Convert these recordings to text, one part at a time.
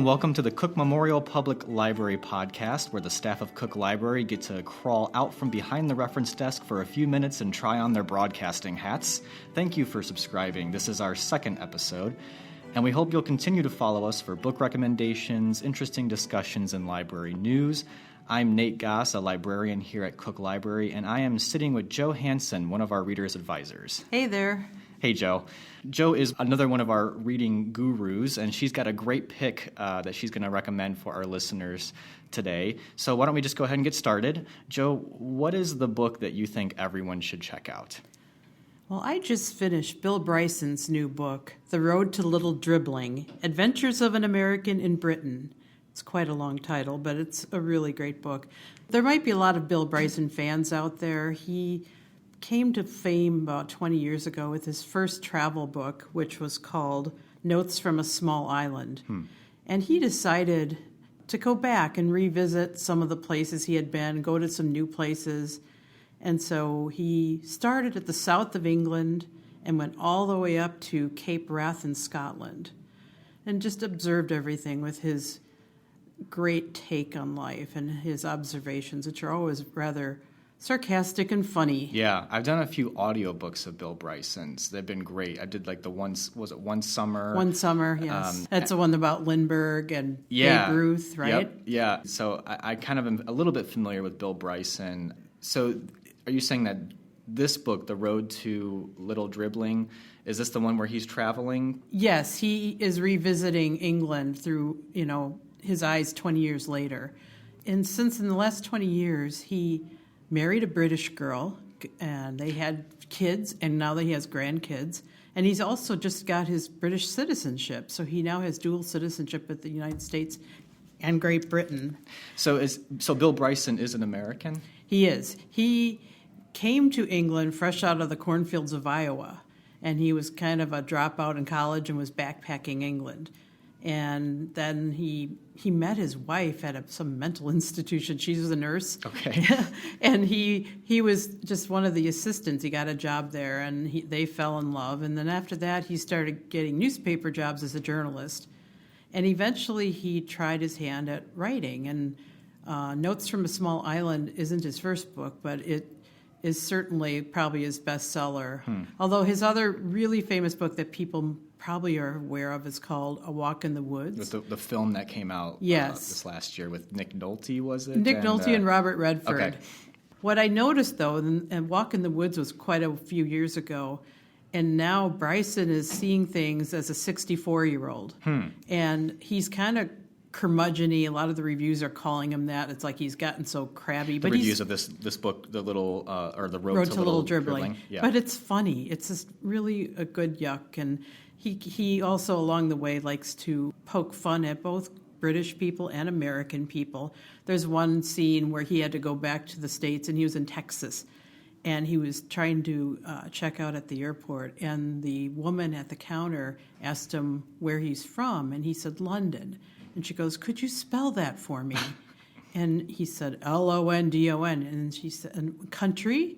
and welcome to the Cook Memorial Public Library podcast, where the staff of Cook Library get to crawl out from behind the reference desk for a few minutes and try on their broadcasting hats. Thank you for subscribing. This is our second episode, and we hope you'll continue to follow us for book recommendations, interesting discussions, and library news. I'm Nate Goss, a librarian here at Cook Library, and I am sitting with Jo Hansen, one of our readers' advisors. Hey there. Hey, Jo. Jo is another one of our reading gurus, and she's got a great pick that she's going to recommend for our listeners today. So why don't we just go ahead and get started? Jo, what is the book that you think everyone should check out? Well, I just finished Bill Bryson's new book, The Road to Little Dribbling, Adventures of an American in Britain. It's quite a long title, but it's a really great book. There might be a lot of Bill Bryson fans out there. He came to fame about 20 years ago with his first travel book, which was called Notes from a Small Island. And he decided to go back and revisit some of the places he had been, go to some new places. And so he started at the south of England and went all the way up to Cape Wrath in Scotland and just observed everything with his great take on life and his observations, which are always rather sarcastic and funny. Yeah, I've done a few audiobooks of Bill Bryson's. They've been great. I did like One Summer? One Summer, yes. That's the one about Lindbergh and Babe Ruth, right? Yep, yeah. So I kind of am a little bit familiar with Bill Bryson. So are you saying that this book, The Road to Little Dribbling, is this the one where he's traveling? Yes, he is revisiting England through, his eyes 20 years later. And since in the last 20 years, he married a British girl, and they had kids, and now that he has grandkids. And he's also just got his British citizenship, so he now has dual citizenship with the United States and Great Britain. So Bill Bryson is an American? He is. He came to England fresh out of the cornfields of Iowa, and he was kind of a dropout in college and was backpacking England. And then he met his wife at some mental institution. She was a nurse. Okay. And he was just one of the assistants. He got a job there, and they fell in love. And then after that, he started getting newspaper jobs as a journalist. And eventually, he tried his hand at writing. And Notes from a Small Island isn't his first book, but it is certainly probably his bestseller. Although his other really famous book that people probably are aware of is called A Walk in the Woods. With the film that came out this last year with Nick Nolte, was it? Nick Nolte and Robert Redford. Okay. What I noticed, though, and Walk in the Woods was quite a few years ago, and now Bryson is seeing things as a 64-year-old. And he's kind of curmudgeon-y. A lot of the reviews are calling him that. It's like he's gotten so crabby. The reviews of this book, The Road to Little Dribbling. Yeah. But it's funny. It's just really a good yuck. And he also, along the way, likes to poke fun at both British people and American people. There's one scene where he had to go back to the States, and he was in Texas. And he was trying to check out at the airport, and the woman at the counter asked him where he's from, and he said, London. And she goes, could you spell that for me? And he said, London. And she said, and country?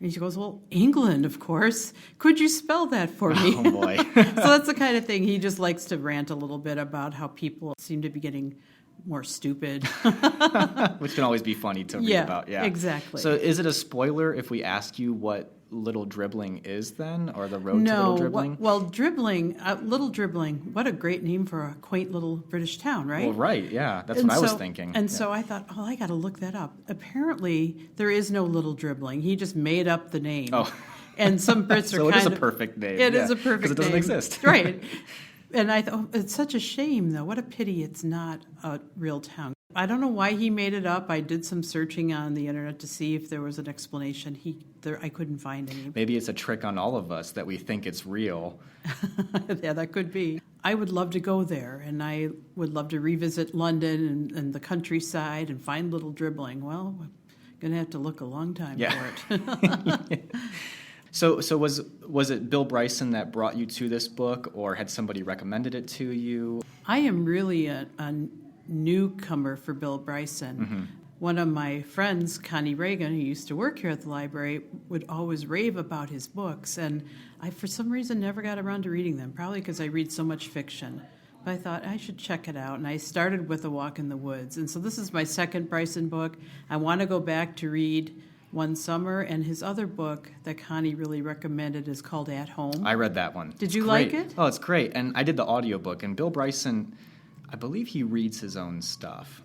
And she goes, well, England, of course. Could you spell that for me? Oh, boy. So that's the kind of thing. He just likes to rant a little bit about how people seem to be getting more stupid. Which can always be funny to read about. Yeah, exactly. So is it a spoiler if we ask you what Little Dribbling is then, or The Road to Little Dribbling? Well, Dribbling, Little Dribbling, what a great name for a quaint little British town, right? Well, right, yeah. That's what I was thinking. And so I thought, I got to look that up. Apparently, there is no Little Dribbling. He just made up the name. Oh. And some Brits are so it is a perfect name. It is a perfect name. Because it doesn't exist. Right. And I thought, it's such a shame, though. What a pity it's not a real town. I don't know why he made it up. I did some searching on the internet to see if there was an explanation. I couldn't find any. Maybe it's a trick on all of us that we think it's real. Yeah, that could be. I would love to go there, and I would love to revisit London and the countryside and find Little Dribbling. Well, I'm going to have to look a long time for it. So was it Bill Bryson that brought you to this book, or had somebody recommended it to you? I am really a newcomer for Bill Bryson. Mm-hmm. One of my friends, Connie Reagan, who used to work here at the library, would always rave about his books, and I, for some reason, never got around to reading them, probably because I read so much fiction. I thought I should check it out, and I started with A Walk in the Woods. And so this is my second Bryson book. I want to go back to read One Summer, and his other book that Connie really recommended is called At Home. I read that one. Did you like it? Oh, it's great. And I did the audiobook, and Bill Bryson, I believe he reads his own stuff.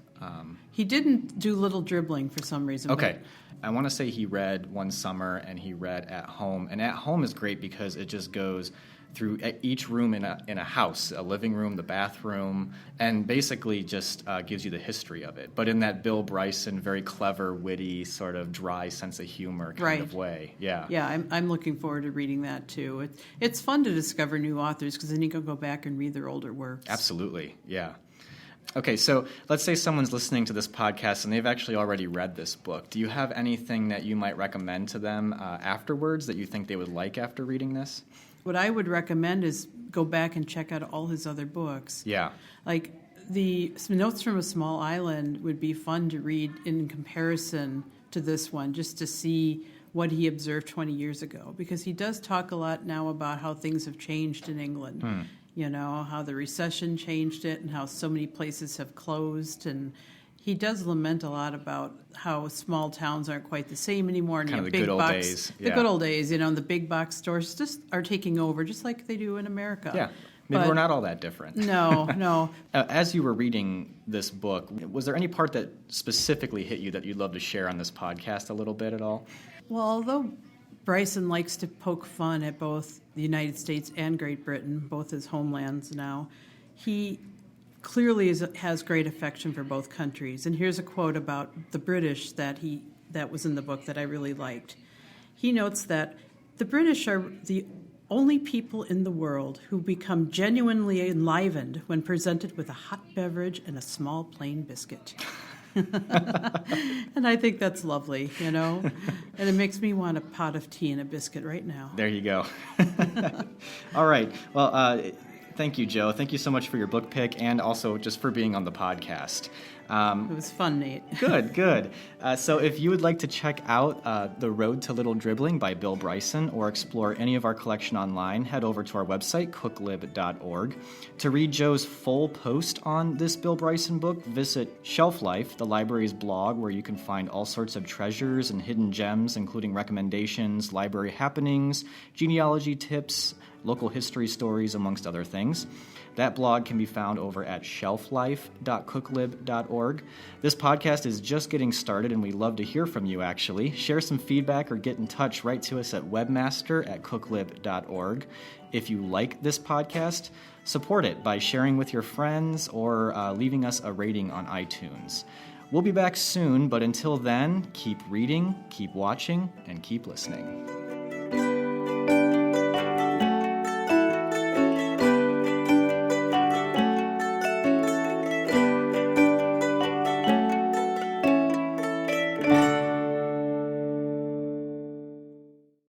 He didn't do Little Dribbling for some reason. Okay. I want to say he read One Summer and he read At Home. And At Home is great because it just goes through each room in a house, a living room, the bathroom, and basically just gives you the history of it. But in that Bill Bryson, very clever, witty, sort of dry sense of humor kind of way. Yeah. Yeah, I'm looking forward to reading that too. It's fun to discover new authors because then you can go back and read their older works. Absolutely, yeah. Okay, so let's say someone's listening to this podcast and they've actually already read this book. Do you have anything that you might recommend to them afterwards that you think they would like after reading this? What I would recommend is go back and check out all his other books. Yeah. Like the Notes from a Small Island would be fun to read in comparison to this one, just to see what he observed 20 years ago. Because he does talk a lot now about how things have changed in England. You know, how the recession changed it and how so many places have closed. And he does lament a lot about how small towns aren't quite the same anymore. And Kind of the big good old box, days. The good old days, and the big box stores just are taking over, just like they do in America. Yeah. Maybe we're not all that different. No. As you were reading this book, was there any part that specifically hit you that you'd love to share on this podcast a little bit at all? Well, although Bryson likes to poke fun at both the United States and Great Britain, both his homelands now, he clearly has great affection for both countries. And here's a quote about the British that was in the book that I really liked. He notes that the British are the only people in the world who become genuinely enlivened when presented with a hot beverage and a small plain biscuit. And I think that's lovely, and it makes me want a pot of tea and a biscuit right now. There you go. All right. Well, thank you, Jo. Thank you so much for your book pick and also just for being on the podcast. It was fun, Nate. Good. So if you would like to check out The Road to Little Dribbling by Bill Bryson or explore any of our collection online, head over to our website, cooklib.org. To read Jo's full post on this Bill Bryson book, visit Shelf Life, the library's blog, where you can find all sorts of treasures and hidden gems, including recommendations, library happenings, genealogy tips, local history stories, amongst other things. That blog can be found over at shelflife.cooklib.org. This podcast is just getting started, and we'd love to hear from you, actually. Share some feedback or get in touch. Write to us at webmaster@cooklib.org. If you like this podcast, support it by sharing with your friends or leaving us a rating on iTunes. We'll be back soon, but until then, keep reading, keep watching, and keep listening.